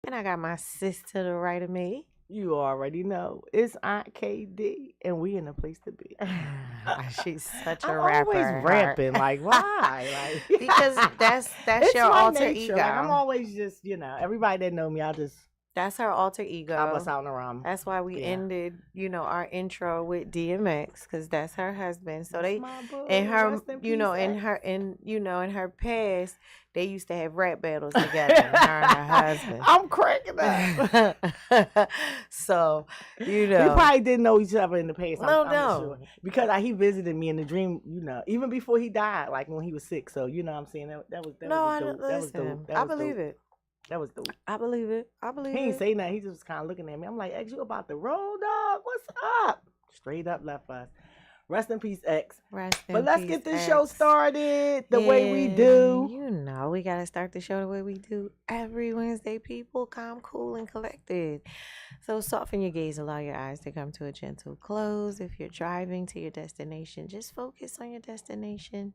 And I got my sis to the right of me. You already know. It's Aunt KD, and we in a place to be. She's such a I'm rapper always at rapping. heart. Like, why? Like, Because that's it's your my alter nature. Like, I'm ego. always just, everybody that know me, That's her alter I bust ego. out in a rhyme. That's why we Yeah. ended, our intro with DMX, because that's her husband. So That's they, my boo. in her, Rest in you know, peace, in X. her, in her past, they used to have rap battles together. Her and her husband. I'm cracking up. So, We probably didn't know each other in the past. No, I'm no. sure. Because he visited me in the dream, even before he died, like when he was sick. So, you know what I'm saying? That was No, I dope. That was listen. dope. I believe it. That was dope. I believe it. He ain't say nothing. He just was kind of looking at me. I'm like, X, you about to roll, dog? What's up? Straight up left us. Rest in peace, X. But let's get this show started the way we do. We got to start the show the way we do every Wednesday, people. Calm, cool, and collected. So soften your gaze. Allow your eyes to come to a gentle close. If you're driving to your destination, just focus on your destination.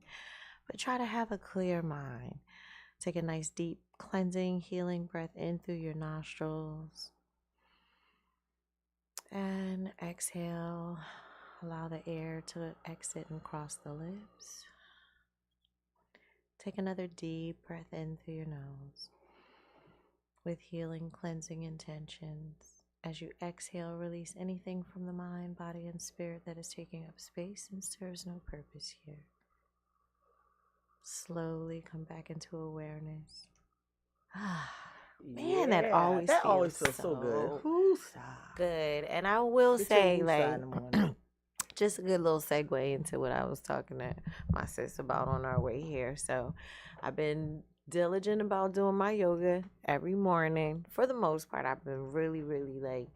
But try to have a clear mind. Take a nice, deep, cleansing, healing breath in through your nostrils. And exhale. Allow the air to exit and cross the lips. Take another deep breath in through your nose with healing, cleansing intentions. As you exhale, release anything from the mind, body, and spirit that is taking up space and serves no purpose here. Slowly come back into awareness. Man, that always feels so good. Good. And I will say, just a good little segue into what I was talking to my sis about on our way here. So I've been diligent about doing my yoga every morning. For the most part, I've been really, really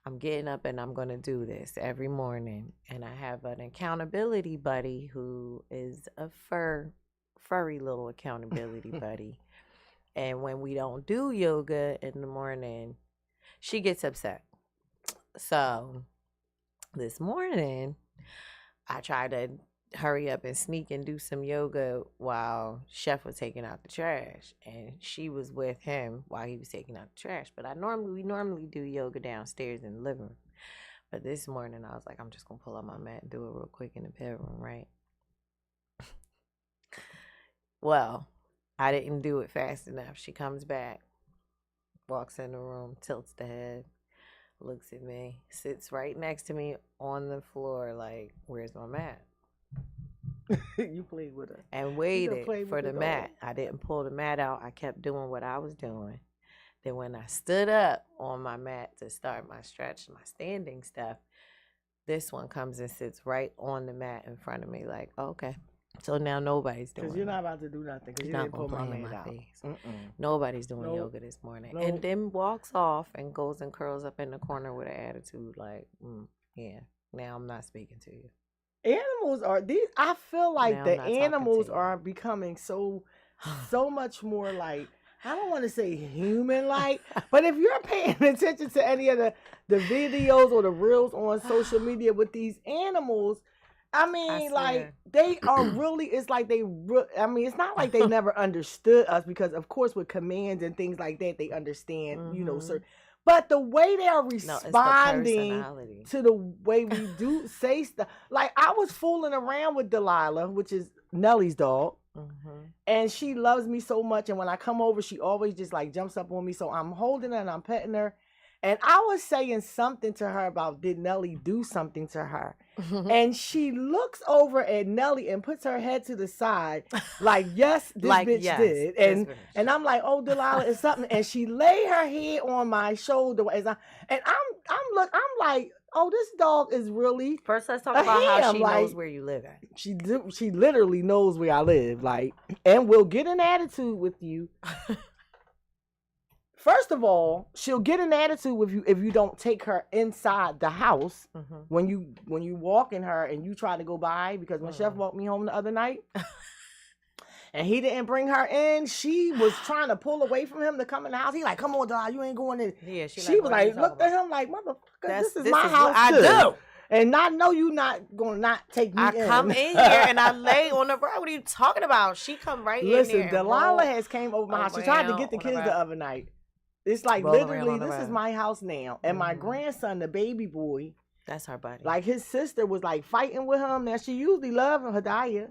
I'm getting up and I'm going to do this every morning. And I have an accountability buddy who is a furry little accountability buddy. And when we don't do yoga in the morning, she gets upset. So this morning, I tried to hurry up and sneak and do some yoga while Chef was taking out the trash. And she was with him while he was taking out the trash. But we normally do yoga downstairs in the living room. But this morning, I was like, I'm just going to pull up my mat and do it real quick in the bedroom, right? Well, I didn't do it fast enough. She comes back, walks in the room, tilts the head, looks at me, sits right next to me on the floor like, where's my mat? You played with her. And waited for the mat. I didn't pull the mat out. I kept doing what I was doing. Then when I stood up on my mat to start my stretch, my standing stuff, this one comes and sits right on the mat in front of me like, okay. So now nobody's doing it. Because you're not about to do nothing. Because you didn't pull my mat out. Nobody's doing yoga this morning. And then walks off and goes and curls up in the corner with an attitude like, yeah, now I'm not speaking to you. Animals are these. I feel like the animals are becoming so much more like, I don't want to say human-like, but if you're paying attention to any of the videos or the reels on social media with these animals, I mean, they are really, it's like it's not like they never understood us, because of course with commands and things like that, they understand, certain, but the way they are responding to the way we do say stuff, like I was fooling around with Delilah, which is Nelly's dog. And she loves me so much, and when I come over, she always just like jumps up on me, so I'm holding her and I'm petting her. And I was saying something to her about, did Nelly do something to her? And she looks over at Nelly and puts her head to the side like, yes, this bitch did. And I'm like, oh, Delilah, it's something. And she lay her head on my shoulder I'm like, oh, this dog is really First, let's talk about how she knows where you live at. She literally knows where I live, and will get an attitude with you. First of all, she'll get an attitude with you if you don't take her inside the house when you walking her and you try to go by. Because when Chef walked me home the other night and he didn't bring her in, she was trying to pull away from him to come in the house. He like, come on, dog, you ain't going in. Yeah, she was like, looked at him like, motherfucker, this is my house. I do. And I know you not gonna not take me in. I come in here and I lay on the rug. What are you talking about? She come right in there. Listen, Delilah has came over my house. She tried to get the kids the other night. It's like literally, this is my house now. And my grandson, the baby boy, that's her buddy. Like his sister was like fighting with him. Now she usually loved Hidayah.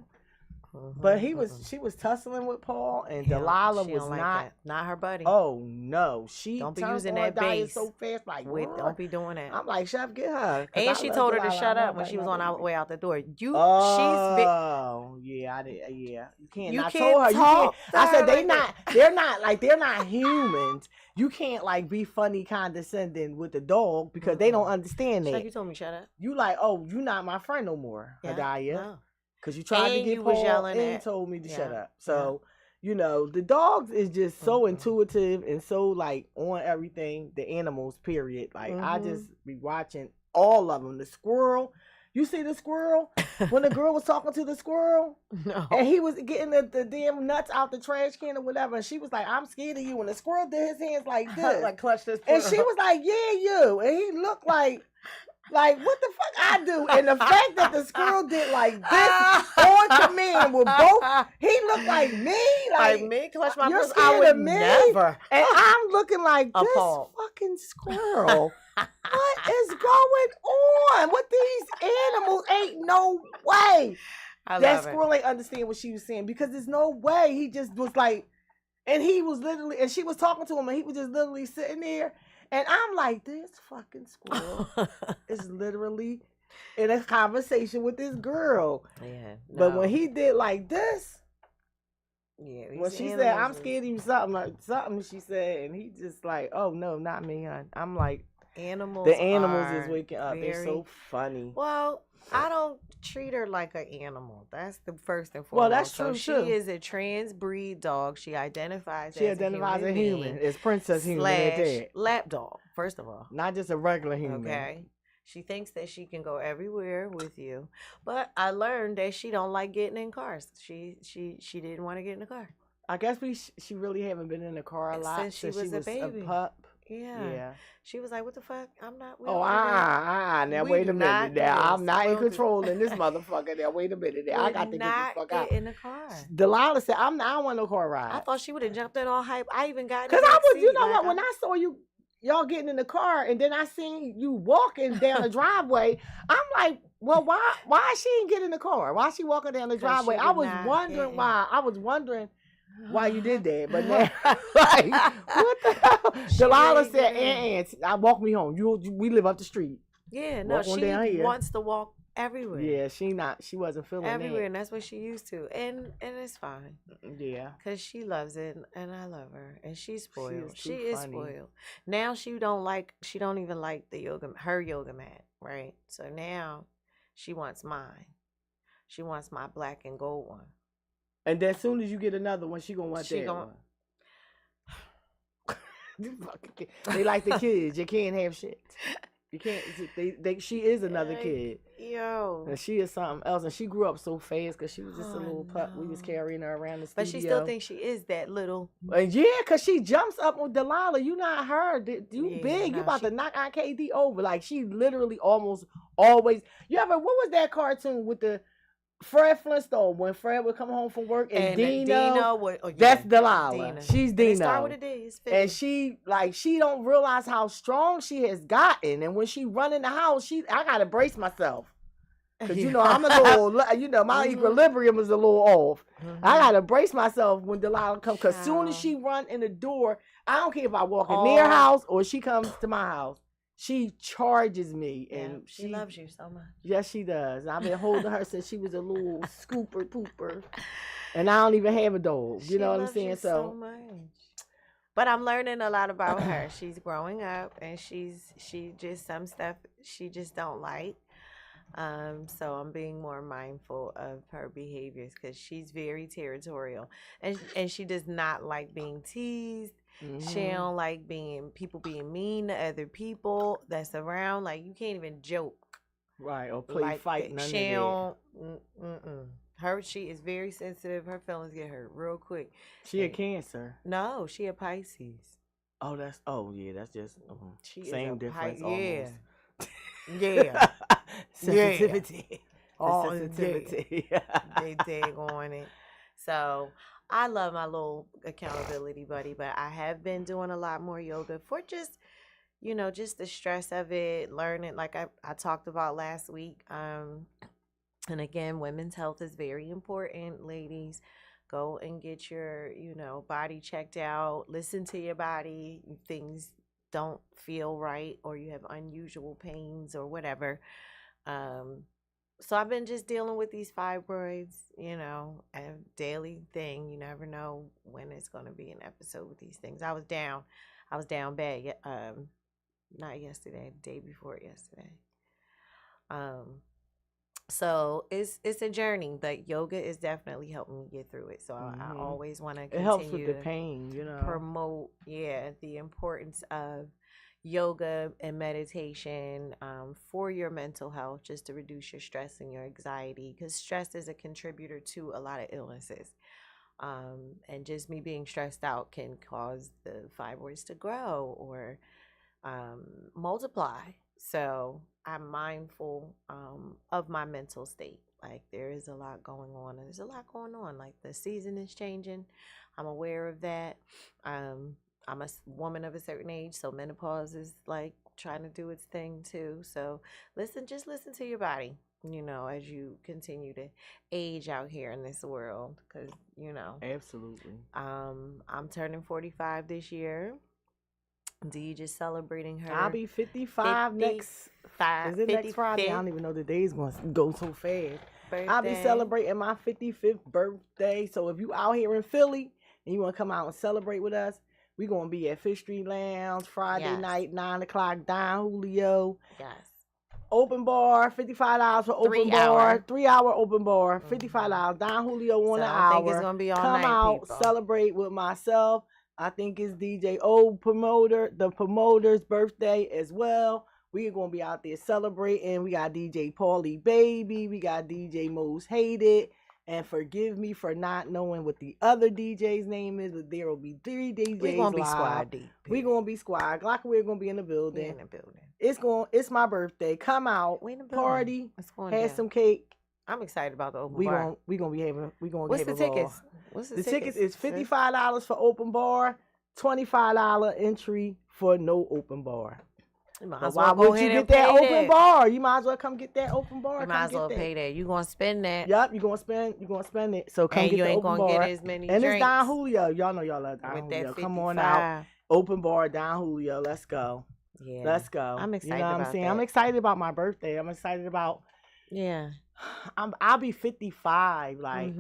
But she was tussling with Paul, and Delilah was not her buddy. Oh no, she don't be using that base so fast. Like, don't be doing that. I'm like, Chef, get her. And she told her to shut up when she was on our way out the door. Yeah, I did. Yeah, you can't. You I can't told her. Talk you can't. I said they not. They're not humans. You can't like be funny, condescending with the dog because they don't understand that. Chef, you told me shut up. You like, oh, you not my friend no more, Hidayah. No. Because you tried to get Paul yelling and told me to shut up. So, you know, the dogs is just so intuitive and so, like, on everything. The animals, period. Like, I just be watching all of them. The squirrel. You see the squirrel? When the girl was talking to the squirrel? No. And he was getting the damn nuts out the trash can or whatever. And she was like, I'm scared of you. And the squirrel did his hands like this. Like, clutched his And she was like, yeah, you. And he looked like... Like, what the fuck I do? And the fact that the squirrel did like this on command with both, he looked like me. Like me, clutch my you're purse. scared I would of me? never. And I'm looking like this Appalled. fucking squirrel. What is going on with these animals? Ain't no way. That squirrel ain't understand what she was saying because there's no way. He just was like, and he was literally, and she was talking to him and he was just literally sitting there. And I'm like, this fucking squirrel is literally in a conversation with this girl. Yeah. No. But when he did like this, when she said, I'm scared of you, something she said, and he just like, oh no, not me, hon. I'm like, the animals is waking up. They're so funny. Well, I don't treat her like an animal. That's the first and foremost. Well, that's true. She is a trans breed dog. She identifies as a human. It's princess human. Lap dog, first of all. Not just a regular human. Okay. She thinks that she can go everywhere with you. But I learned that she don't like getting in cars. She didn't want to get in a car. I guess she really haven't been in a car a lot since she was a baby. A pup. Yeah. She was like, what the fuck? I'm not. Now wait a minute. Now I'm not in control in this motherfucker. Now wait a minute. Now I got to get the fuck out. In the car. Delilah said, I don't want no car ride. I thought she would have jumped in all hype. I even got in because I was, you know what? When I saw y'all getting in the car, and then I seen you walking down the driveway, I'm like, well, why she ain't get in the car? Why she walking down the driveway? I was wondering why. I was wondering why you did that, but now, like, what the hell? Delilah said, I walk me home. We live up the street. Yeah, no, she wants to walk everywhere. Yeah, she wasn't feeling everywhere, that. And that's what she used to, and it's fine. Yeah, because she loves it, and I love her, and she's spoiled. She is spoiled. Now she don't even like her yoga mat, right? So now she wants mine. She wants my black and gold one. And then as soon as you get another one, she gonna want that one. They like the kids. You can't have shit. You can't. She is another kid. Yo. And she is something else. And she grew up so fast because she was just a little pup. We was carrying her around the studio. But she still thinks she is that little. Yeah, because she jumps up with Delilah. You not her. You big. You about to knock on KD over. Like, she literally almost always. What was that cartoon with the Fred Flintstone, when Fred would come home from work and Dino that's Delilah. Dina. She's Dino. Start with a D. And she don't realize how strong she has gotten. And when she run in the house, I gotta brace myself. Cause I'm a little, my equilibrium is a little off. I gotta brace myself when Delilah comes. Cause soon as she run in the door, I don't care if I walk in their house or she comes to my house. She charges me, and she loves you so much. Yes, she does. I've been holding her since she was a little scooper pooper, and I don't even have a dog. You know what I'm saying? So much. But I'm learning a lot about her. She's growing up, and she just some stuff she just don't like. So I'm being more mindful of her behaviors because she's very territorial, and she does not like being teased. Mm-hmm. She don't like people being mean to other people that's around. Like, you can't even joke, right? Or play fight. She don't. She is very sensitive. Her feelings get hurt real quick. She a Cancer? No, she a Pisces. Oh, that's just same difference. Yeah, yeah. Sensitivity. All sensitivity. They dig on it. So I love my little accountability buddy, but I have been doing a lot more yoga for just, just the stress of it, learning, like I talked about last week. And again, women's health is very important, ladies. Go and get your, body checked out. Listen to your body. Things don't feel right or you have unusual pains or whatever. Um, so I've been just dealing with these fibroids, a daily thing. You never know when it's going to be an episode with these things. I was down. Bad. Not yesterday, the day before yesterday. So it's a journey, but yoga is definitely helping me get through it. So I always want to continue. It helps with the pain, promote, the importance of yoga and meditation for your mental health, just to reduce your stress and your anxiety, because stress is a contributor to a lot of illnesses. And just me being stressed out can cause the fibroids to grow or multiply. So I'm mindful of my mental state. Like there is a lot going on, and there's a lot going on. Like the season is changing. I'm aware of that. I'm a woman of a certain age, so menopause is like trying to do its thing too. So just listen to your body, as you continue to age out here in this world, because Absolutely. I'm turning 45 this year. D just celebrating her. I'll be 55 next. Is it next Friday? I don't even know the day's going to go so fast. Birthday. I'll be celebrating my 55th birthday. So if you out here in Philly and you want to come out and celebrate with us, we're going to be at Fifth Street Lounge Friday night, 9 o'clock, Don Julio. Yes. Open bar, $55 for open bar. 3-hour open bar, $55. Don Julio on the hour. I think it's going to be all come night, out, people. Celebrate with myself. I think it's DJ O the promoter's birthday as well. We're going to be out there celebrating. We got DJ Paulie Baby. We got DJ Most Hated. And forgive me for not knowing what the other DJ's name is, but there will be 3 DJs. We're going to be squad deep. We're going to be squad. We're going to be in the building. It's my birthday. Come out, party, have some cake. I'm excited about the open bar. We're going to have What's the tickets? The tickets is $55 for open bar, $25 entry for no open bar. Why would you get that open bar? You might as well come get that open bar. You might as well pay that. You gonna spend that. Yep, you gonna spend it. So come get the open bar. And you ain't gonna get as many drinks. And it's Don Julio. Y'all know y'all love Don Julio. Come on out. Open bar, Don Julio. Let's go. Yeah. Let's go. I'm excited about I'm saying? That. I'm excited about my birthday. I'm excited about. Yeah. I'll be 55. Like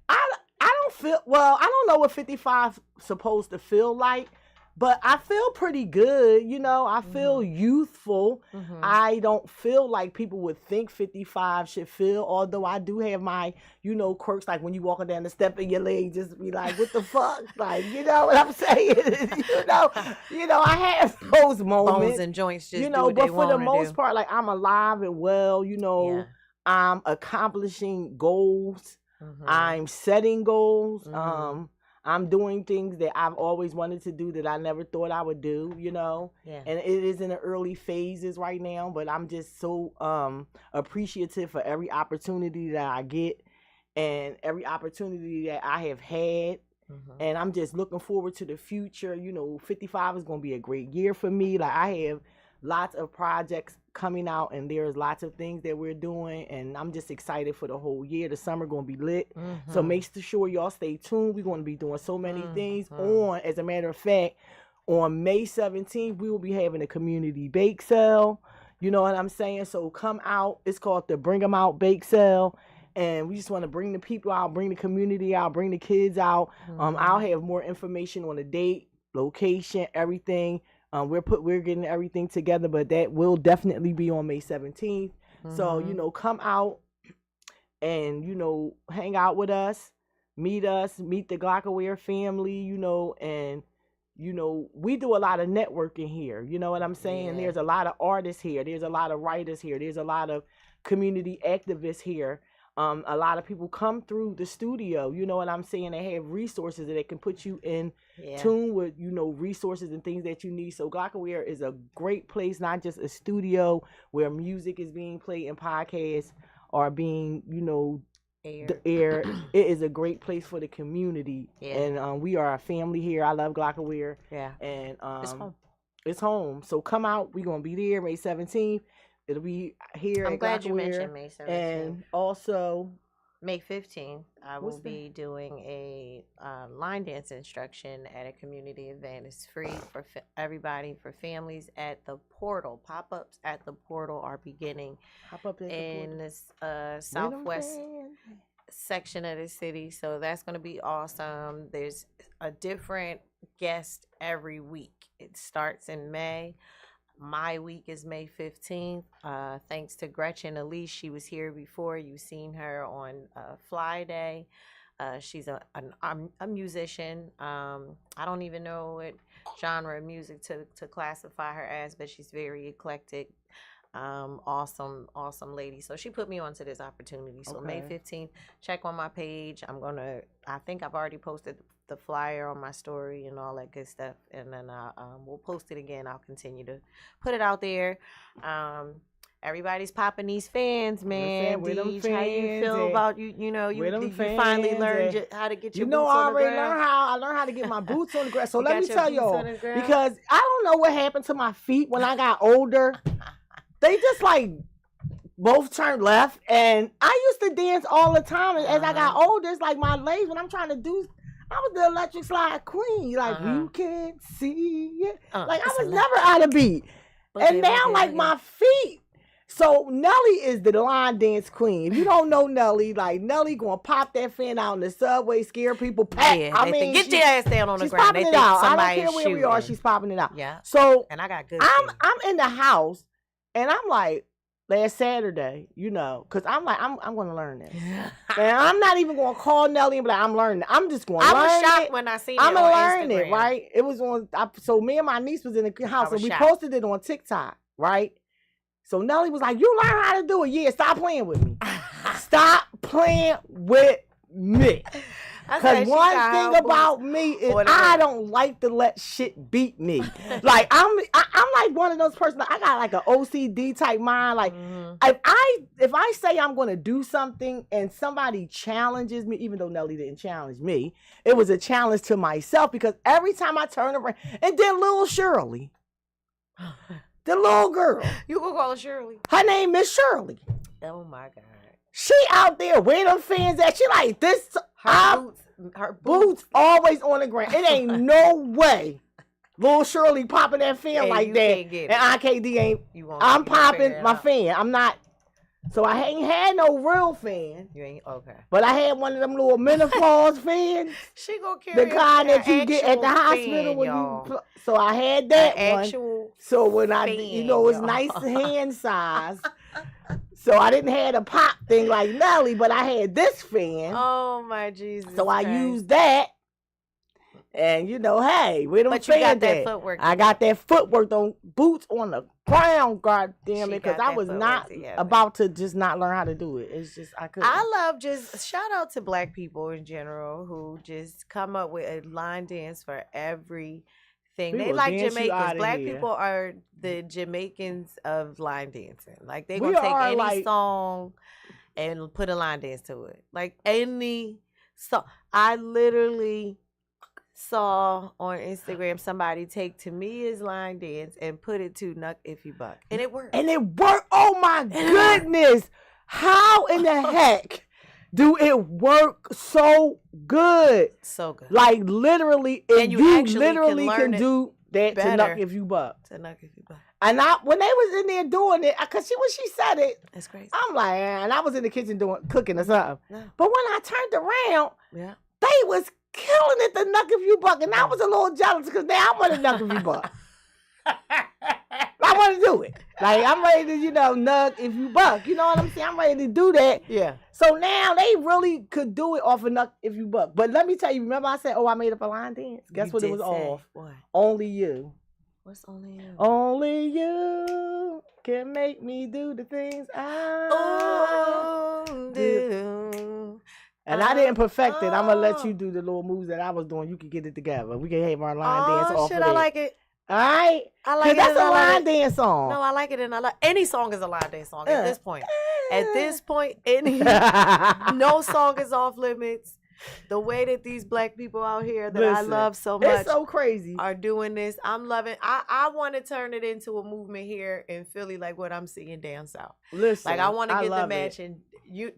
I don't feel well. I don't know what 55 supposed to feel like. But I feel pretty good, I feel youthful. I don't feel like people would think 55 should feel, although I do have my, quirks, like when you walking down the step and your leg just be like, what the fuck? Like, you know what I'm saying? I have those moments. Bones and joints just do what but they for the most part, like I'm alive and well, I'm accomplishing goals. I'm setting goals. I'm doing things that I've always wanted to do that I never thought I would do, Yeah. And it is in the early phases right now, but I'm just so appreciative for every opportunity that I get and every opportunity that I have had. And I'm just looking forward to the future. 55 is going to be a great year for me. Like I have lots of projects coming out and there's lots of things that we're doing and I'm just excited for the whole year. The summer gonna be lit. So make sure y'all stay tuned. We're gonna be doing so many things as a matter of fact, on May 17th, we will be having a community bake sale. You know what I'm saying? So come out. It's called the Bring 'em Out Bake Sale. And we just want to bring the people out, bring the community out, bring the kids out. I'll have more information on the date, location, everything. We're getting everything together, but that will definitely be on May 17th. So, come out and, hang out with us, meet the Glockaware family, and, we do a lot of networking here. You know what I'm saying? Yeah. There's a lot of artists here. There's a lot of writers here. There's a lot of community activists here. A lot of people come through the studio, you know what I'm saying? They have resources that can put you in tune with, resources and things that you need. So Glockaware is a great place, not just a studio where music is being played and podcasts are being, the air. It is a great place for the community. Yeah. And we are a family here. I love Glockaware. Yeah. And it's home. So come out. We're going to be there May 17th. It'll be here I'm at glad Glockaware. You mentioned May 17th. And also May 15th, I will be doing a line dance instruction at a community event. It's free for everybody, for families at the portal. Pop-ups at the portal are beginning in this southwest section of the city. So that's going to be awesome. There's a different guest every week. It starts in May. My week is May 15th. Thanks to Gretchen Elise. She was here before. You've seen her on Fly Day. She's a musician. I don't even know what genre of music to classify her as, but she's very eclectic. Awesome lady. So she put me onto this opportunity. So May 15th, check on my page. I think I've already posted the flyer on my story and all that good stuff. And then we'll post it again. I'll continue to put it out there. Everybody's popping these fans, man. Deej, how you feel about you finally learned how to get your boots on the ground? I learned how to get my boots on the ground. So let me tell y'all, because I don't know what happened to my feet when I got older. They just both turned left, and I used to dance all the time. And as I got older, it's like my legs, when I'm trying to do, I was the electric slide queen. You can't see it. I was never out of beat. And now, my feet. So Nelly is the line dance queen. If you don't know Nelly, Nelly gonna pop that fan out in the subway, scare people. Yeah, get your ass down on the ground. She's popping it out. I don't care where we are. She's popping it out. Yeah. So and I got good. I'm in the house. And I'm last Saturday, because I'm going to learn this. And I'm not even going to call Nelly and be like, I'm learning. I'm just going to learn it. I was shocked when I seen it on Instagram. I'm going to learn it, right? It was so me and my niece was in the house, and we posted it on TikTok, right? So Nelly was like, you learn how to do it. Yeah, stop playing with me. Stop playing with me. Because one thing about me is I don't like to let shit beat me. I'm like one of those persons. I got an OCD type mind. If I say I'm going to do something and somebody challenges me, even though Nelly didn't challenge me, it was a challenge to myself, because every time I turn around, and then little Shirley, the little girl, you gonna call her Shirley? Her name is Shirley. Oh my God. She out there where them fans at. She like this. Her boots always on the ground. It ain't no way little Shirley popping that fan like that. And IKD ain't. I'm popping my fan. I'm not. So I ain't had no real fan. You ain't okay. But I had one of them little menopause fans. She gonna carry the kind that you get at the hospital when you. So I had that one. So when it's nice hand size. So I didn't have a pop thing like Nelly, but I had this fan. Oh my Jesus! So I used that, and hey, where them fans you got that footwork. I got that footwork on boots on the ground, God damn it, because I was not about to just not learn how to do it. It's just I couldn't. I love shout out to Black people in general who just come up with a line dance for every. They like Jamaicans. Black people are the Jamaicans of line dancing. They gonna take any song and put a line dance to it. Any song. I literally saw on Instagram somebody take Tamia's line dance and put it to Nuck If You Buck. And it worked. Oh my goodness. How in the heck do it work so good? So good. Literally, if you literally can do that to Nuck If You Buck. To Nuck If You Buck. And when they was in there doing it, because when she said it, that's crazy. I'm like, and I was in the kitchen cooking or something. No. But when I turned around, they was killing it to Nuck If You Buck. And I was a little jealous because now I want to Nuck If You Buck. I want to do it. I'm ready to, Nuck If You Buck. You know what I'm saying? I'm ready to do that. Yeah. So now they really could do it off of Nuck If You Buck. But let me tell you, remember I said, I made up a line dance? Guess what it was off? What? Only You. What's Only You? Only you can make me do the things I do. And I didn't perfect it. I'm going to let you do the little moves that I was doing. You can get it together. We can have our line dance off of it. I like it. All right? I like it. That's a line dance song. No, I like it. And any song is a line dance song at this point. At this point, no song is off limits. The way that these black people out here that I love so much, it's so crazy, are doing this. I'm loving. I want to turn it into a movement here in Philly, like what I'm seeing down south. Listen, like I want to get the matching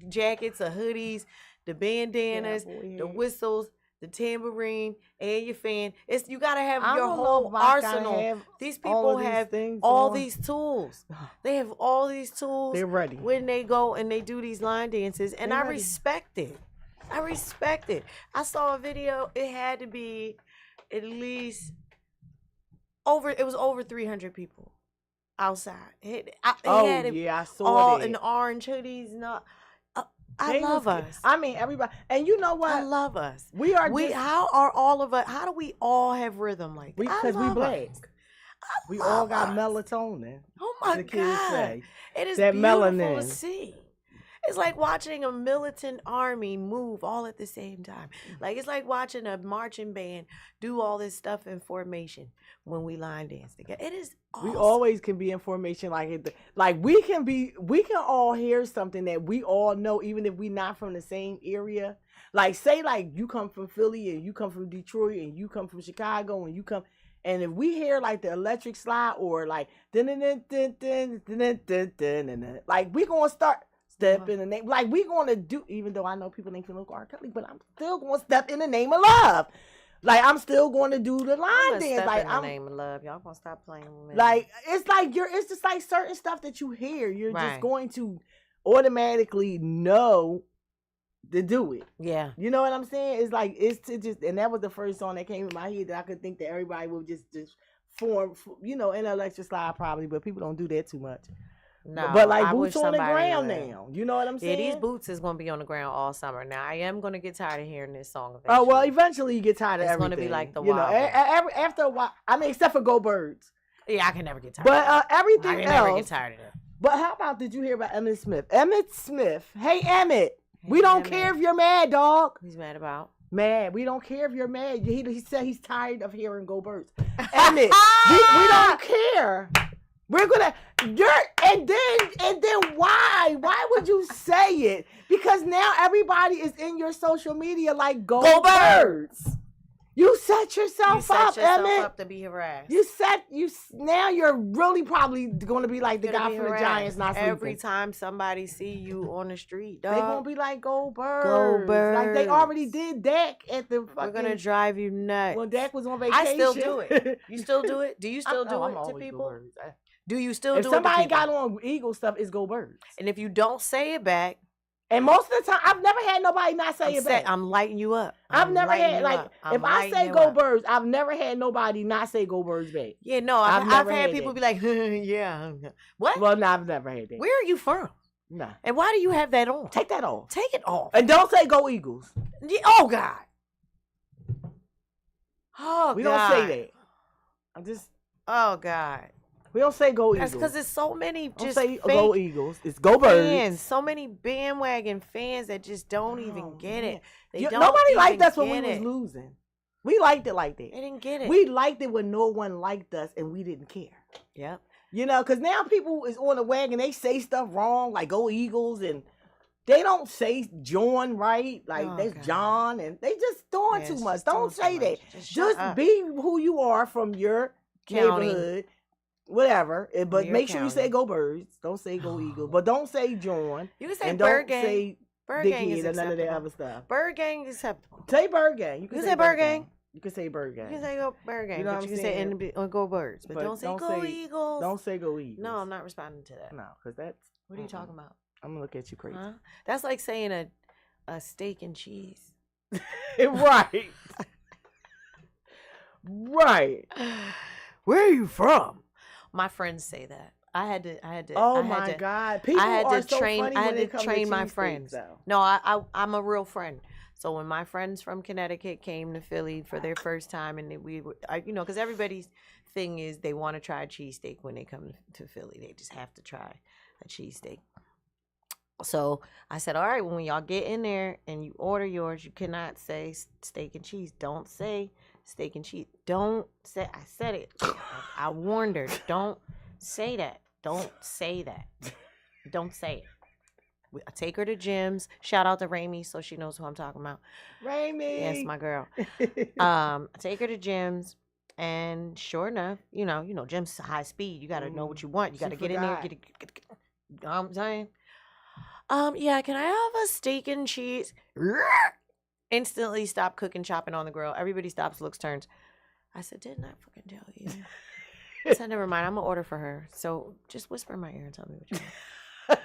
jackets, or hoodies, the bandanas, the whistles, the tambourine, and your fan. You gotta have your whole arsenal. These people have all these tools. They have all these tools. They're ready when they go and they do these line dances, and I respect it. I respect it. I saw a video. It had to be at least it was over 300 people outside. I saw all that. in orange hoodies. I love us. I mean, everybody. And you know what? I love us. How are all of us? How do we all have rhythm like that? Because we black. We all got melatonin. Oh my God! Kids say. It is that beautiful melanin. to see. It's like watching a militant army move all at the same time. Like it's like watching a marching band do all this stuff in formation when we line dance together. It is awesome. We always can be in formation like we can all hear something that we all know, even if we're not from the same area. Like say like you come from Philly and you come from Detroit and you come from Chicago and you come, and if we hear like the electric slide or like like we gonna start step in the name, like we gonna do, even though I know people ain't finna look R. Kelly, but I'm still gonna step in the name of love. Like I'm still gonna do the line dance. Like in the name of love, y'all gonna stop playing with me. Like it's just like certain stuff that you hear, you're just going to automatically know to do it. Yeah, you know what I'm saying? It's like and that was the first song that came in my head that I could think that everybody would just form, in an electric slide probably, but people don't do that too much. No, but like boots on the ground now. You know what I'm saying? Yeah, these boots is going to be on the ground all summer. Now, I am going to get tired of hearing this song eventually. Oh, well, eventually you get tired of everything. It's going to be like the Wild. After a while, I mean, except for Go Birds. Yeah, I can never get tired but everything else. I can never get tired of that. But how about, did you hear about Emmett Smith? Emmett Smith. Hey, Emmett. We don't care if you're mad, dog. He's mad about? Mad. We don't care if you're mad. He said he's tired of hearing Go Birds. Emmett, we don't care. We're gonna and then why would you say it? Because now everybody is in your social media like Go Birds. You set yourself up, Emmett. Up to be harassed. Now you're really probably gonna be like the guy from the Giants not sleeping. Every time somebody see you on the street, dog, they gonna be like Go Birds. Go Birds. Like they already did Dak at the fucking. We're gonna drive you nuts. When Dak was on vacation. I still do it. You still do it? Do you still do it to people? Do you still do it? If somebody got on Eagle stuff, it's Go Birds. And if you don't say it back, and most of the time, I've never had nobody not say it back. I'm lighting you up. I've never had, like, if I say Go Birds, I've never had nobody not say Go Birds back. Yeah, no, I've had people be like, yeah. What? Well, no, I've never had that. Where are you from? Nah. And why do you have that on? Take that off. Take it off. And don't say Go Eagles. Oh, God. Oh, God. We don't say that. I'm just. Oh, God. We don't say Go Eagles. That's because there's so many just say Go Eagles. It's Go Birds. Fans, so many bandwagon fans that just don't even get it. Nobody liked us when we was losing. We liked it like that. They didn't get it. We liked it when no one liked us and we didn't care. Yep. Because now people is on the wagon. They say stuff wrong, like Go Eagles, and they don't say John right. Like that's John, and they just doing too much. Don't say that. Just be who you are from your neighborhood. Whatever, but make sure you say Go Birds. Don't say Go Eagles, but don't say John. You can say Bird Gang. Say Bird Gang is and none of that other stuff. Bird Gang is acceptable. Say Bird Gang. You can say Bird Gang. You can say Bird Gang. You can say Bird Gang. You know what I'm saying? You can say Go Birds, but don't say Go Eagles. Don't say Go Eagles. No, I'm not responding to that. No, because that's. What are you talking about? I'm gonna look at you crazy. Huh? That's like saying a steak and cheese. Right. Right. Where are you from? My friends say that. I had to. Oh my God! People are so funny when it comes to cheese my friends. Though. No, I'm a real friend. So when my friends from Connecticut came to Philly for their first time, and we were, because everybody's thing is they want to try a cheesesteak when they come to Philly. They just have to try a cheesesteak. So I said, all right, when y'all get in there and you order yours, you cannot say steak and cheese. Don't say steak and cheese. Don't say. I said it. I warned her. Don't say that. Don't say that. Don't say it. I take her to gyms. Shout out to Raimi, so she knows who I'm talking about. Raimi. Yes, my girl. I take her to gyms. And sure enough, gym's high speed. You got to know what you want. You got to get in there. Get. You know what I'm saying? Yeah, can I have a steak and cheese? Instantly stop cooking, chopping on the grill. Everybody stops, looks, turns. I said, didn't I fucking tell you? I said, never mind. I'm going to order for her. So just whisper in my ear and tell me what you want.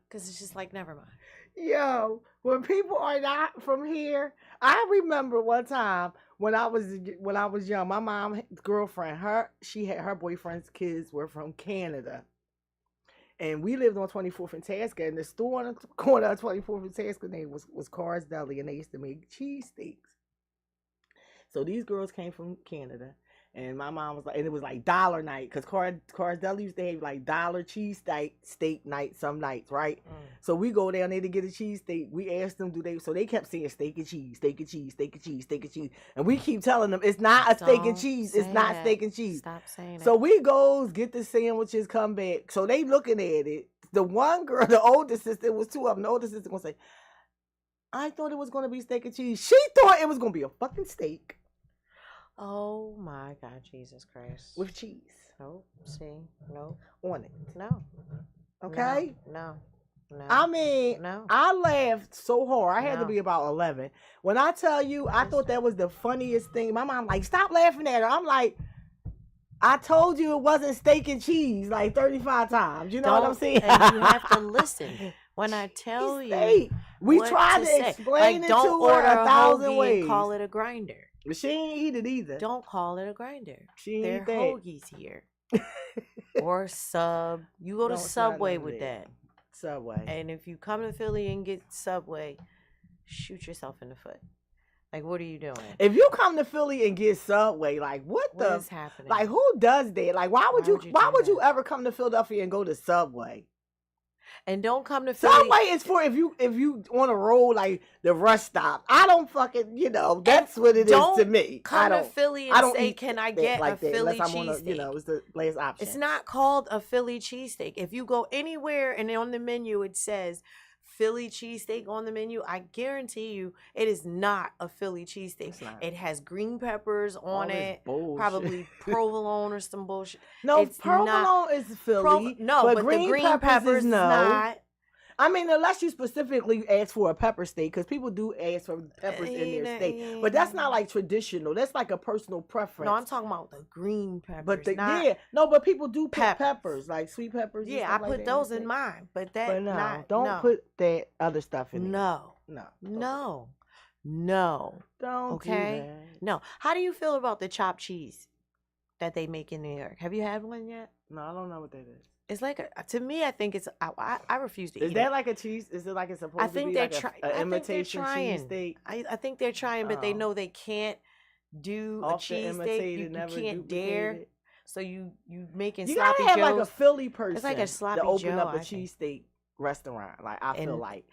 Because it's just like, never mind. Yo, when people are not from here, I remember one time when I was young, my mom's girlfriend, she had her boyfriend's kids were from Canada. And we lived on 24th and Tasca, and the store on the corner of 24th and Tasca name was Carr's Deli, and they used to make cheesesteaks. So these girls came from Canada, and my mom was like, and it was like dollar night, because Carr's Deli used to have like dollar cheesesteak night some nights, right? So we go down there to get a cheesesteak. We asked them, so they kept saying steak and cheese, steak and cheese, steak and cheese, steak and cheese. And we keep telling them, it's not a steak and cheese. It's not steak and cheese. Stop saying it. So we goes, get the sandwiches, come back. So they looking at it. The one girl, the older sister, it was two of them. The older sister gonna say, I thought it was gonna be steak and cheese. She thought it was gonna be a fucking steak. Oh my God, Jesus Christ. With cheese. Nope. See? Nope. On it. No. Okay? No. I mean, I laughed so hard. I had to be about 11. When I tell you, I thought that was the funniest thing. My mom like, stop laughing at her. I'm like, I told you it wasn't steak and cheese like 35 times. You know what I'm saying? And you have to listen. When I tell you, we tried to explain it to her 1,000 ways. Call it a grinder. But she ain't eat it either. Don't call it a grinder. She ain't They're hoagies here. Or sub. You go to Subway with that. Subway. And if you come to Philly and get Subway, shoot yourself in the foot. Like, what are you doing? If you come to Philly and get Subway, like what is happening? Like, who does that? Like, why would you ever come to Philadelphia and go to Subway? And don't come to Philly. Subway is for if you on a road like the rush stop. I don't fucking, that's what it is to me. Come to Philly and say, can I get a Philly cheesesteak? It's the last option. It's not called a Philly cheesesteak. If you go anywhere and on the menu it says Philly cheesesteak on the menu, I guarantee you it is not a Philly cheesesteak. It has green peppers on it, probably provolone or some bullshit. No, provolone is Philly. But the green peppers is not. I mean, unless you specifically ask for a pepper steak, because people do ask for peppers in their steak, but that's not like traditional. That's like a personal preference. No, I'm talking about the green peppers. But but people do put peppers, like sweet peppers. Yeah, I put those in mine, but don't put that other stuff in. No. Don't. Okay. Do that. No. How do you feel about the chopped cheese that they make in New York? Have you had one yet? No, I don't know what that is. It's like to me, I think it's. I refuse to eat it. Is that like a cheese? Is it like it's supposed to be like an imitation cheesesteak? I think they're trying, but they know they can't do a cheesesteak. You can't dare. So you making sloppy joes. You gotta have like a Philly person. It's like a sloppy to open Joe, up a cheesesteak restaurant. Like I feel like.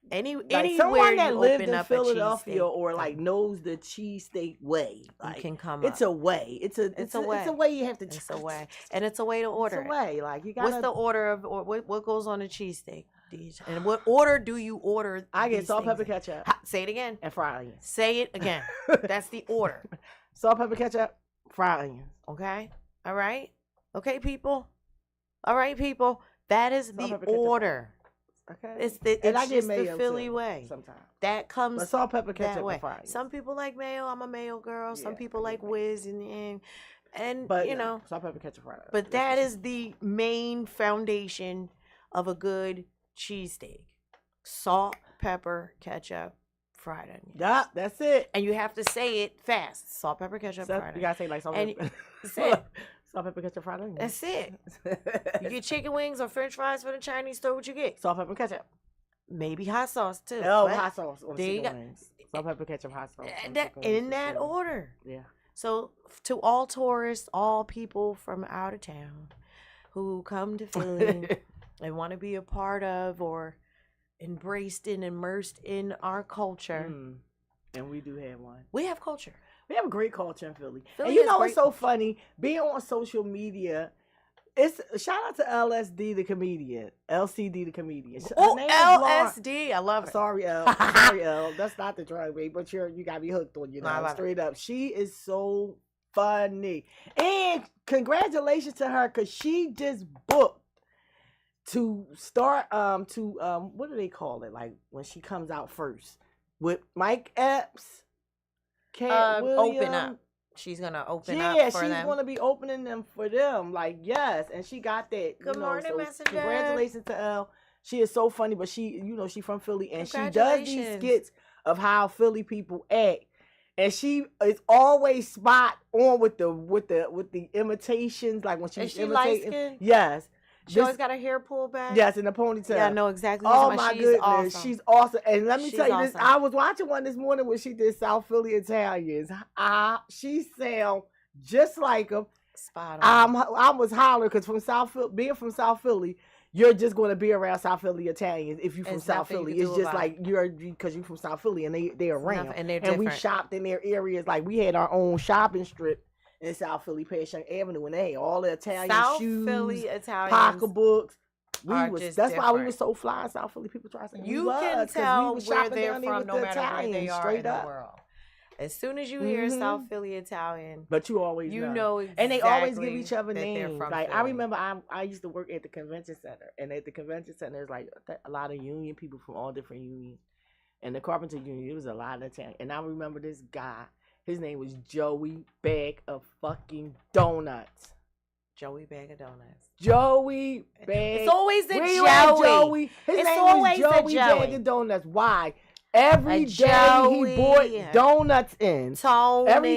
Anywhere someone that lived in up Philadelphia or like knows the cheesesteak way, like you can come. It's a way. It's a way. It's a way you have to. It's a way, and it's a way to order. It's a way, like you got. What's the order of or what goes on a cheesesteak? And what order do you order? I get salt, pepper, ketchup. Say it again. And fried onions. Say it again. That's the order. Salt, pepper, ketchup, fried onions. Okay. All right. Okay, people. All right, people. That is the order. Okay. It's just the Philly way. Sometimes that comes but salt, pepper, ketchup, that way. And fries. Some people like mayo. I'm a mayo girl. Some people like whiz and but, salt, pepper, ketchup, fries. But that is the main foundation of a good cheesesteak: salt, pepper, ketchup, fried onions. Yeah, that's it. And you have to say it fast: salt, pepper, ketchup, fried onions. You gotta say like salt, pepper. Salt, pepper, ketchup, fried onions. That's it. You get chicken wings or French fries from the Chinese store. What you get? Salt, pepper, ketchup. Maybe hot sauce too. Oh, hot sauce on chicken wings. Salt, pepper, ketchup, hot sauce. In that order. Yeah. So to all tourists, all people from out of town who come to Philly and want to be a part of or embraced and immersed in our culture. And we do have one. We have culture. We have a great culture in Philly. And you know what's so funny? Being on social media, it's shout out to LSD the comedian, LCD the comedian. Oh, LSD, I love it. Sorry, L. That's not the drug, babe, but you got me hooked on straight up. She is so funny, and congratulations to her because she just booked to start what do they call it, like when she comes out first with Mike Epps, Cat Williams. Open up. She's gonna open up for them. Yeah, she's gonna be opening them for them. Like, yes, and she got that. Good morning, messenger. Congratulations to Elle. She is so funny, but she from Philly, and she does these skits of how Philly people act, and she is always spot on with the imitations. Like when she's imitating. Light-skinned? Yes. She always got her hair pulled back. Yes, in a ponytail. Yeah, I know exactly. Oh my goodness, awesome. She's awesome. And let me tell you this: I was watching one this morning when she did South Philly Italians. She sound just like them. Spot on. I was hollering because being from South Philly, you're just going to be around South Philly Italians if you're from South Philly. It's just like because you're from South Philly and they're around, and we shopped in their areas. Like we had our own shopping strip in South Philly, Passion Avenue, and they had all the Italian South shoes, Philly Italians, pocketbooks. That's different. Why we were so fly in South Philly. People try to say you can tell where they're from, no matter where they are in the world. As soon as you hear South Philly Italian, but you always know exactly, and they always give each other names. Like Philly. I remember, I used to work at the convention center, and at the convention center, there's like a lot of union people from all different unions, and the carpenter union. It was a lot of Italian, and I remember this guy. His name was Joey Bag of fucking Donuts. Joey Bag of Donuts. Joey Bag. It's always a Joey. His name was Joey Bag of Donuts. Why? Every day he bought donuts in. Tony. Every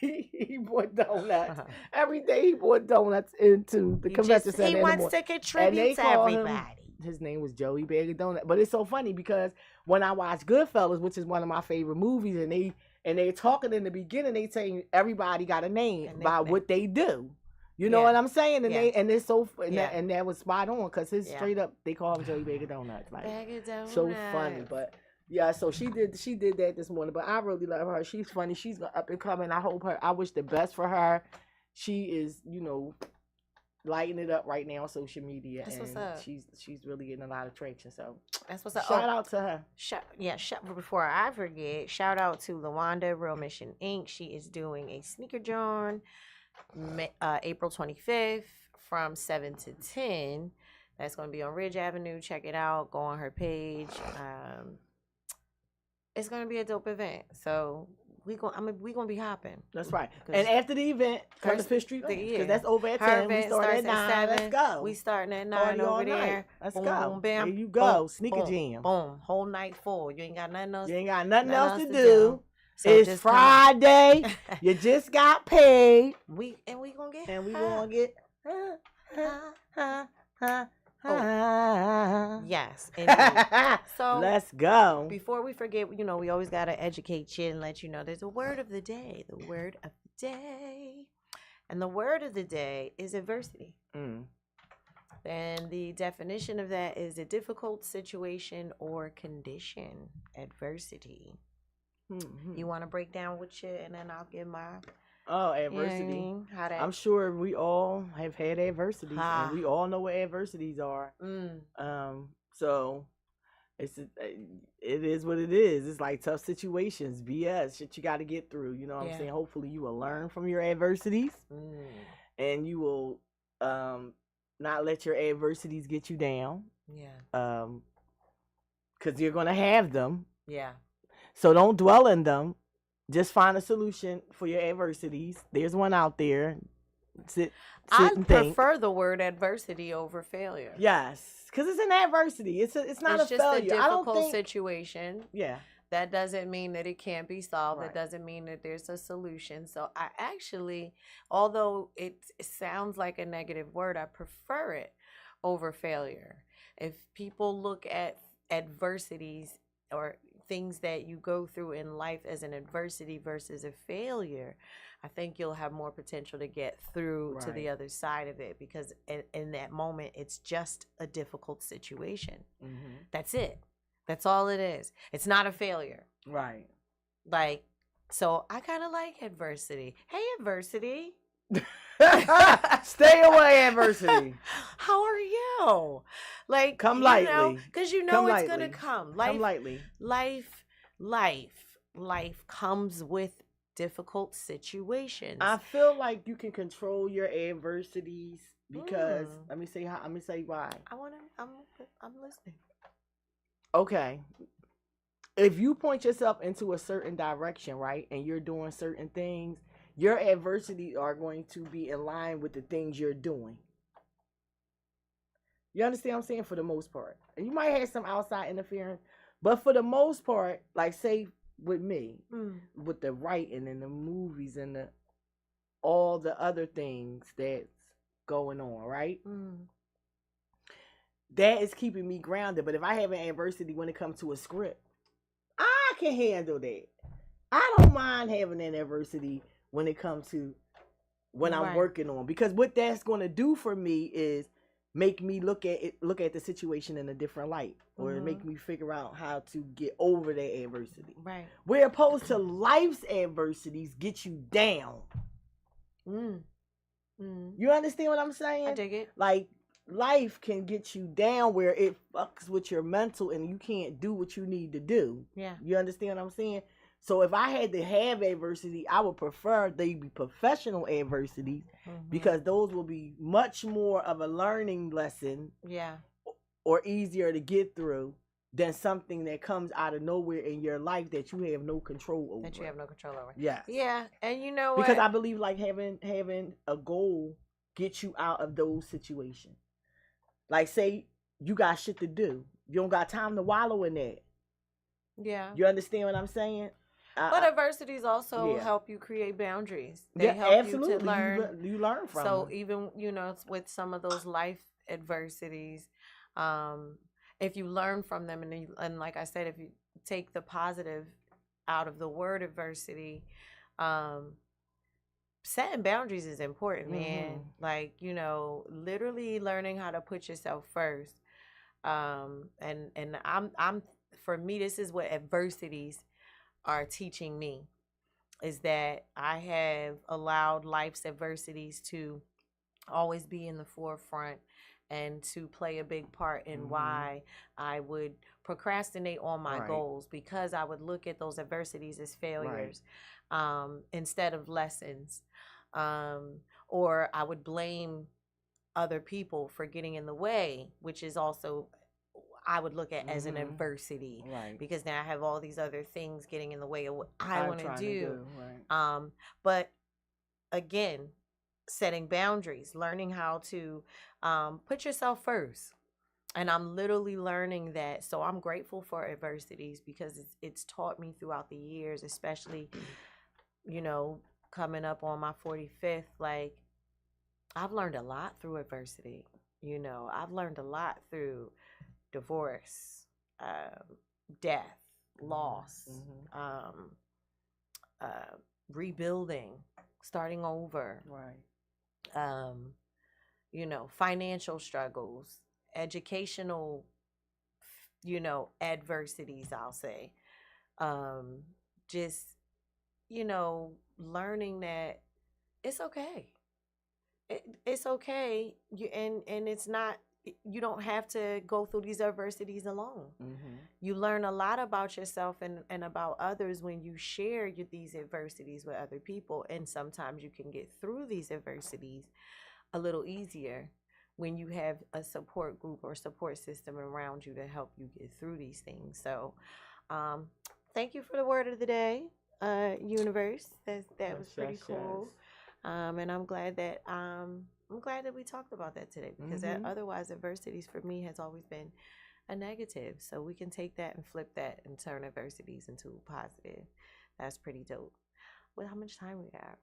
day he bought donuts. Every day he bought donuts into the convention center. He wants to contribute to everybody. His name was Joey Bag of Donuts. But it's so funny because when I watch Goodfellas, which is one of my favorite movies, and they're talking in the beginning, they saying everybody got a name by what they do. You know what I'm saying? And it's so and that was spot on because his straight up they call him Joey Bag of Donuts. Like Bag of Donuts. So funny, but. Yeah, so she did that this morning, but I really love her. She's funny. She's up and coming. I wish the best for her. She is, lighting it up right now on social media. That's and what's up. She's really getting a lot of traction. So that's what's up. Shout out to her. Before I forget, shout out to LaWanda, Real Mission Inc. She is doing a sneaker john April 25th from 7 to 10. That's going to be on Ridge Avenue. Check it out. Go on her page. It's gonna be a dope event, so we gonna be hopping. That's right. And after the event, come to Fifth Street because that's over at 10. We start at 9. Let's go. We starting at 9 over there. Let's boom, go. Boom, bam. There you go. Boom, Sneaker jam. Boom. Whole night full. You ain't got nothing else. You ain't got nothing else to do. So it's Friday. You just got paid. We gonna get. And we gonna get. Yes, indeed. So let's go. Before we forget, we always gotta educate you and let you know there's a word of the day. The word of the day, and the word of the day is adversity. And the definition of that is a difficult situation or condition. Adversity. You want to break down with you, and then I'll give my. Oh, adversity. I'm sure we all have had adversities, and we all know what adversities are. So it is what it is. It's like tough situations, BS, shit you got to get through. You know what I'm saying? Hopefully you will learn from your adversities, and you will not let your adversities get you down. Yeah. Because you're going to have them. Yeah. So don't dwell in them. Just find a solution for your adversities. There's one out there. I prefer the word adversity over failure. Yes, because it's an adversity. It's not a failure. It's just a difficult situation. Yeah. That doesn't mean that it can't be solved. Right. That doesn't mean that there's a solution. So I actually, although it sounds like a negative word, I prefer it over failure. If people look at adversities or things that you go through in life as an adversity versus a failure, I think you'll have more potential to get through to the other side of it, because in that moment, it's just a difficult situation. That's it. That's all it is. It's not a failure. Right. Like, so I kind of like adversity. Hey, adversity. Stay away, adversity. How are you? Like, come lightly. Because it's gonna come. Come lightly. Life comes with difficult situations. I feel like you can control your adversities because let me say why. I'm listening. Okay. If you point yourself into a certain direction, right, and you're doing certain things, your adversities are going to be in line with the things you're doing. You understand what I'm saying? For the most part. And you might have some outside interference, but for the most part, like say with me, with the writing and the movies and all the other things that's going on, right? That is keeping me grounded. But if I have an adversity when it comes to a script, I can handle that. I don't mind having an adversity when it comes to when I'm working on, because what that's going to do for me is make me look at the situation in a different light, or make me figure out how to get over that adversity. Right. Where opposed to life's adversities get you down. You understand what I'm saying? I dig it. Like, life can get you down where it fucks with your mental and you can't do what you need to do. Yeah. You understand what I'm saying? So if I had to have adversity, I would prefer they be professional adversities, because those will be much more of a learning lesson. Yeah. Or easier to get through than something that comes out of nowhere in your life that you have no control over. That you have no control over. Yes. Yeah. And you know what? Because I believe like having a goal gets you out of those situations. Like, say you got shit to do. You don't got time to wallow in that. Yeah. You understand what I'm saying? But adversities also help you create boundaries. They help you to learn. You learn from So them. even, with some of those life adversities, if you learn from them, and like I said, if you take the positive out of the word adversity, setting boundaries is important, man. Like, literally learning how to put yourself first. And I'm for me, this is what adversities are teaching me, is that I have allowed life's adversities to always be in the forefront and to play a big part in why I would procrastinate on my goals, because I would look at those adversities as failures instead of lessons. Or I would blame other people for getting in the way, which is also I would look at as an adversity, because now I have all these other things getting in the way of what I want to do. But again, setting boundaries, learning how to put yourself first. And I'm literally learning that. So I'm grateful for adversities, because it's taught me throughout the years, especially, coming up on my 45th, like, I've learned a lot through adversity. I've learned a lot through divorce, death, loss, rebuilding, starting over, financial struggles, educational, adversities, I'll say. Just, learning that it's okay. It's okay. And it's not, you don't have to go through these adversities alone. You learn a lot about yourself and about others when you share these adversities with other people. And sometimes you can get through these adversities a little easier when you have a support group or support system around you to help you get through these things. So thank you for the word of the day, universe. That was pretty cool. And I'm glad that we talked about that today, because otherwise adversities for me has always been a negative. So we can take that and flip that and turn adversities into positive. That's pretty dope. Well, how much time we got?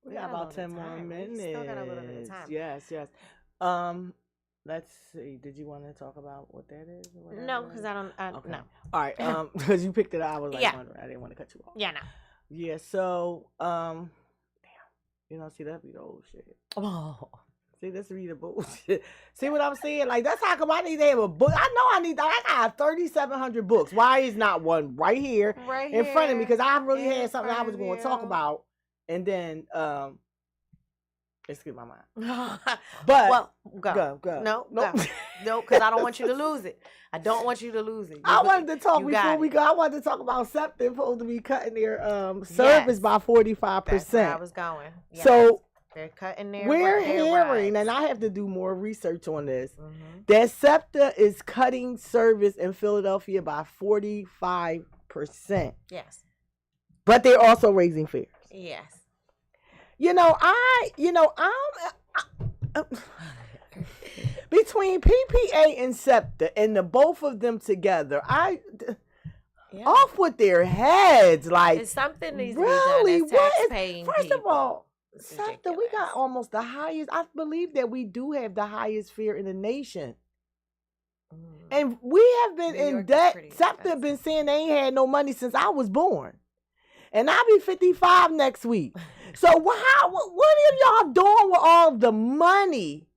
We got about 10 more minutes. We still got a little bit of time. Yes. Let's see. Did you want to talk about what that is? No, because I don't. Okay. No. All right. Because you picked it up, I was like, wondering. I didn't want to cut you off. Yeah, no. Yeah. So, damn. See, that'd be the old shit. Oh. See, let's read the bullshit. See what I'm saying? Like, that's how come I need to have a book. I know I need that. I got 3,700 books. Why is not one right here in front of me? Because I really had something I was going to talk about. And then Excuse my mind. But well, go. No, no, because I don't want you to lose it. I don't want you to lose it. I wanted to talk before we go. I wanted to talk about SEPTA supposed to be cutting their service by 45%. That's where I was going. Yes. So they're cutting their. We're hearing, and I have to do more research on this, that SEPTA is cutting service in Philadelphia by 45%. Yes. But they're also raising fares. Yes. I'm between PPA and SEPTA and the both of them together, off with their heads. Like, it's something needs really, to be done as tax-paying first people. of all, SEPTA, we got almost the highest. I believe that we do have the highest fare in the nation. And we have been in debt. SEPTA have been saying they ain't had no money since I was born. And I'll be 55 next week. So what are y'all doing with all the money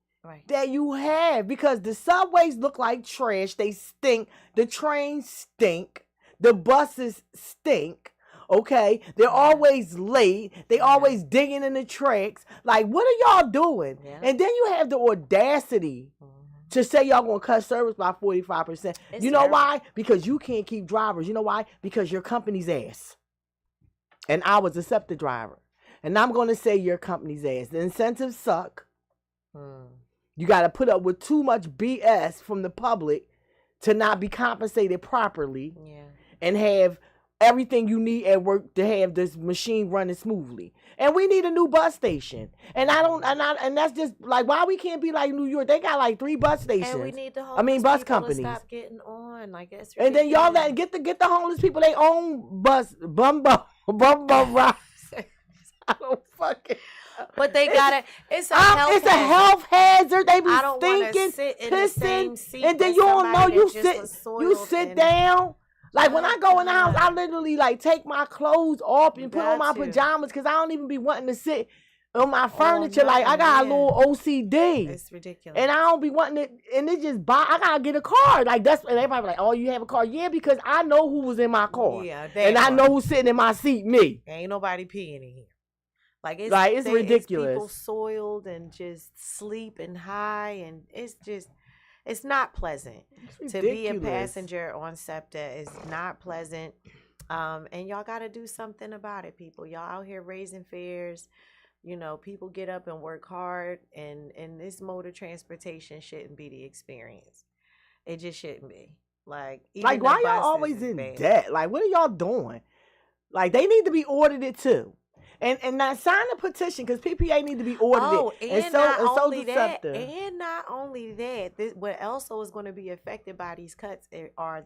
that you have? Because the subways look like trash. They stink. The trains stink. The buses stink. Okay? They're always late. They always digging in the tracks. Like, what are y'all doing? Yeah. And then you have the audacity to say y'all gonna cut service by 45%. You know why? Because you can't keep drivers. You know why? Because your company's ass. And I was a SEPTA driver. And I'm going to say your company's ass. The incentives suck. You got to put up with too much BS from the public to not be compensated properly. Yeah. And have everything you need at work to have this machine running smoothly. And we need a new bus station. And that's just like, why we can't be like New York? They got like 3 bus stations. And we need the homeless bus people companies. To stop getting on. Like, it's and then y'all get the homeless people they own bus bum rides. I don't fucking. But they got it's a health hazard. They be stinking, pissing, and then you don't know you sit down. Like, when I go in the house, I literally like take my clothes off and put on my pajamas because I don't even be wanting to sit on my furniture. Like, I got a little OCD. It's ridiculous. And I don't be wanting it. And it just I gotta get a car. Like, that's, and everybody be like, oh, you have a car? Yeah, because I know who was in my car. Yeah, and I know who's sitting in my seat. Me. Ain't nobody peeing in here. Like, it's ridiculous. It's people soiled and just sleeping high, and it's not pleasant to be a passenger on SEPTA. It's not pleasant, and y'all got to do something about it, people. Y'all out here raising fares. People get up and work hard, and this mode of transportation shouldn't be the experience. It just shouldn't be. Like why y'all always in debt? Like, what are y'all doing? Like, they need to be audited too. And not sign a petition because PPA need to be audited. And not only that, what also is going to be affected by these cuts are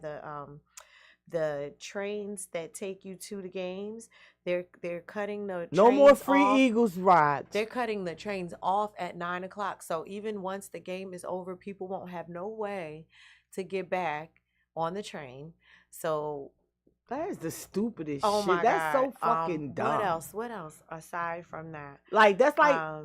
the trains that take you to the games. They're cutting the no more free off. Eagles rides. They're cutting the trains off at 9:00. So even once the game is over, people won't have no way to get back on the train. So. That is the stupidest shit. My that's God. So fucking dumb. What else aside from that? Like, that's like I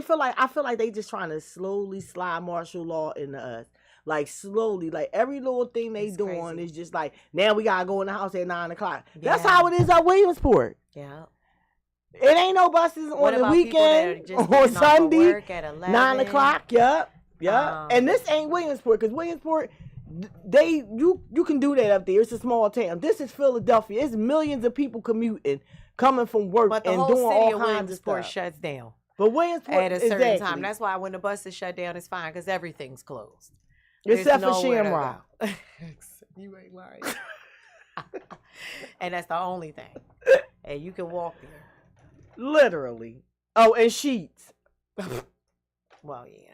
feel like they just trying to slowly slide martial law into us. Like, slowly. Like, every little thing they doing is just like, now we gotta go in the house at 9:00. Yeah. That's how it is at Williamsport. Yeah. It ain't no buses on the weekend, on Sunday, 9:00. Yep. And this ain't Williamsport, because Williamsport, you can do that up there. It's a small town. This is Philadelphia. It's millions of people commuting, coming from work, and doing all kinds of stuff. Shuts down. But Williamsport at a certain time. That's why when the buses shut down, it's fine because everything's closed. Except for Shamrock. You ain't lying. And that's the only thing. And you can walk there. Literally. Oh, and Sheets. Well, yeah.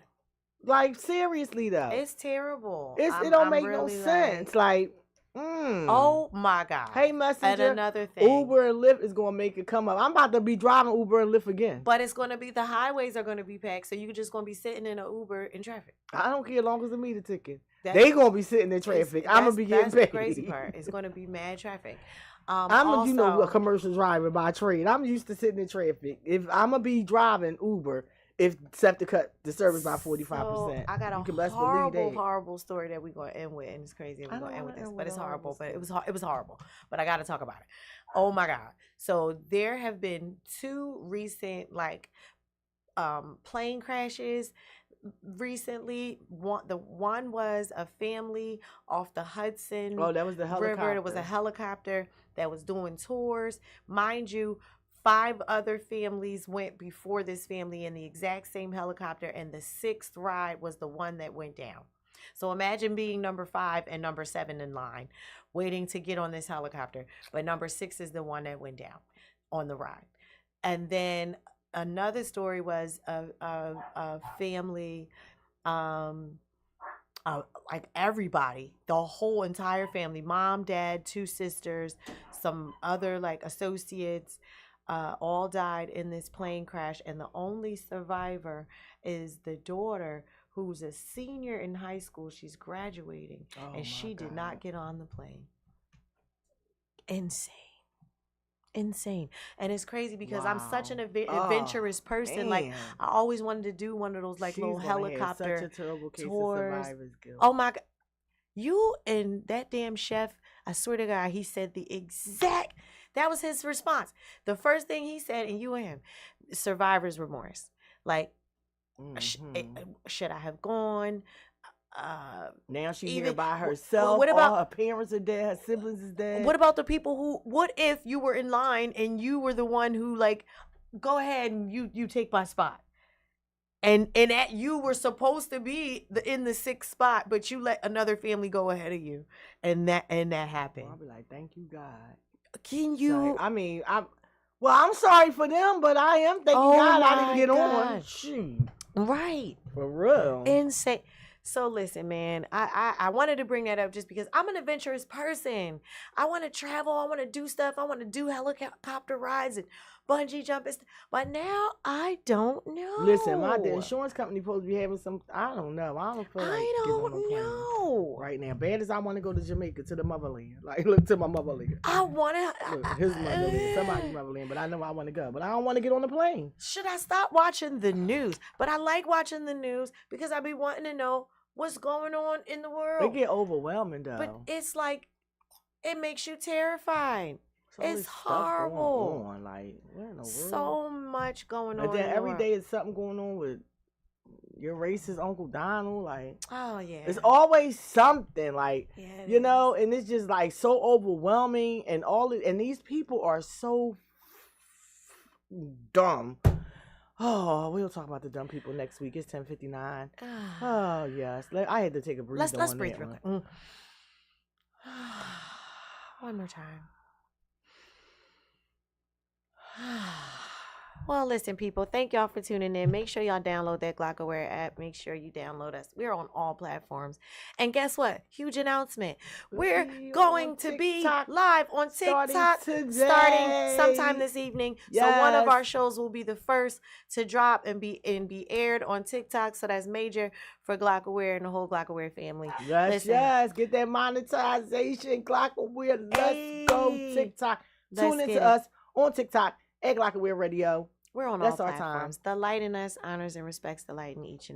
Like, seriously though, it's terrible. It don't make no sense. Like, oh my God. Hey, Messenger. And another thing, Uber and Lyft is gonna make it come up. I'm about to be driving Uber and Lyft again. But it's gonna be, the highways are gonna be packed, so you're just gonna be sitting in an Uber in traffic. I don't care as long as the meter ticket. They gonna be sitting in traffic. I'm gonna be getting paid. That's the crazy part. It's gonna be mad traffic. I'm a commercial driver by trade. I'm used to sitting in traffic. If I'm gonna be driving Uber, if SEPTA cut the service by 45%. I got a horrible story that we're gonna end with, and it's crazy we're gonna end with this, but it's horrible. But it was horrible. But I gotta talk about it. Oh my God! So there have been 2 recent plane crashes recently. The one was a family off the Hudson that was the helicopter. River. It was a helicopter that was doing tours. Mind you, 5 other families went before this family in the exact same helicopter, and the 6th ride was the one that went down. So imagine being number 5 and number 7 in line, waiting to get on this helicopter. But number 6 is the one that went down on the ride. And then another story was a family, like everybody, the whole entire family, mom, dad, 2 sisters, some other like associates, all died in this plane crash. And the only survivor is the daughter, who's a senior in high school. She's graduating, and she did not get on the plane. Insane. And it's crazy because I'm such an adventurous person. Man. Like, I always wanted to do one of those like little helicopter such a terrible case tours. Of survivor's guilt. Oh my God. You and that damn chef, I swear to God, he said the exact, that was his response. The first thing he said, and you and him, survivor's remorse. Like, should I have gone? Now she's here by herself. What about, all her parents are dead, her siblings is dead. What about the people who, what if you were in line and you were the one who like, go ahead and you take my spot. And that you were supposed to be in the 6th spot, but you let another family go ahead of you. And that happened. Well, I'll be like, thank you, God. Can you? I mean, I'm sorry for them, but I am thanking God I didn't get on. Shoot. Right. For real. Insane. So listen, man, I wanted to bring that up just because I'm an adventurous person. I want to travel. I want to do stuff. I want to do helicopter rides and bungee jumping. But now I don't know. Listen, the insurance company supposed to be having some. I don't know. I don't feel like I don't know right now. Bad as I want to go to Jamaica, to the motherland. Like, look, to my motherland. I want to. His motherland, somebody's motherland, but I know I want to go. But I don't want to get on the plane. Should I stop watching the news? But I like watching the news because I be wanting to know what's going on in the world. It get overwhelming though. But it's like, it makes you terrified. It's horrible. Going on. Like, what in the world? So much going on. And then every day is something going on with your racist Uncle Donald. Like, oh yeah, it's always something. Like, you know, and it's just like so overwhelming, and and these people are so dumb. Oh, we'll talk about the dumb people next week. It's 10:59. Oh yes, I had to take a breather. Let's breathe real quick. One more time. Well, listen, people, thank y'all for tuning in. Make sure y'all download that GlockaWare app. Make sure you download us. We're on all platforms. And guess what? Huge announcement. We're going to be live on TikTok starting sometime this evening. Yes. So one of our shows will be the first to drop and be aired on TikTok. So that's major for GlockaWare and the whole GlockaWare family. Yes, yes. Get that monetization, GlockaWare. Let's go TikTok. Tune into us on TikTok at GlockaWare Radio. We're on all platforms. The light in us honors and respects the light in each and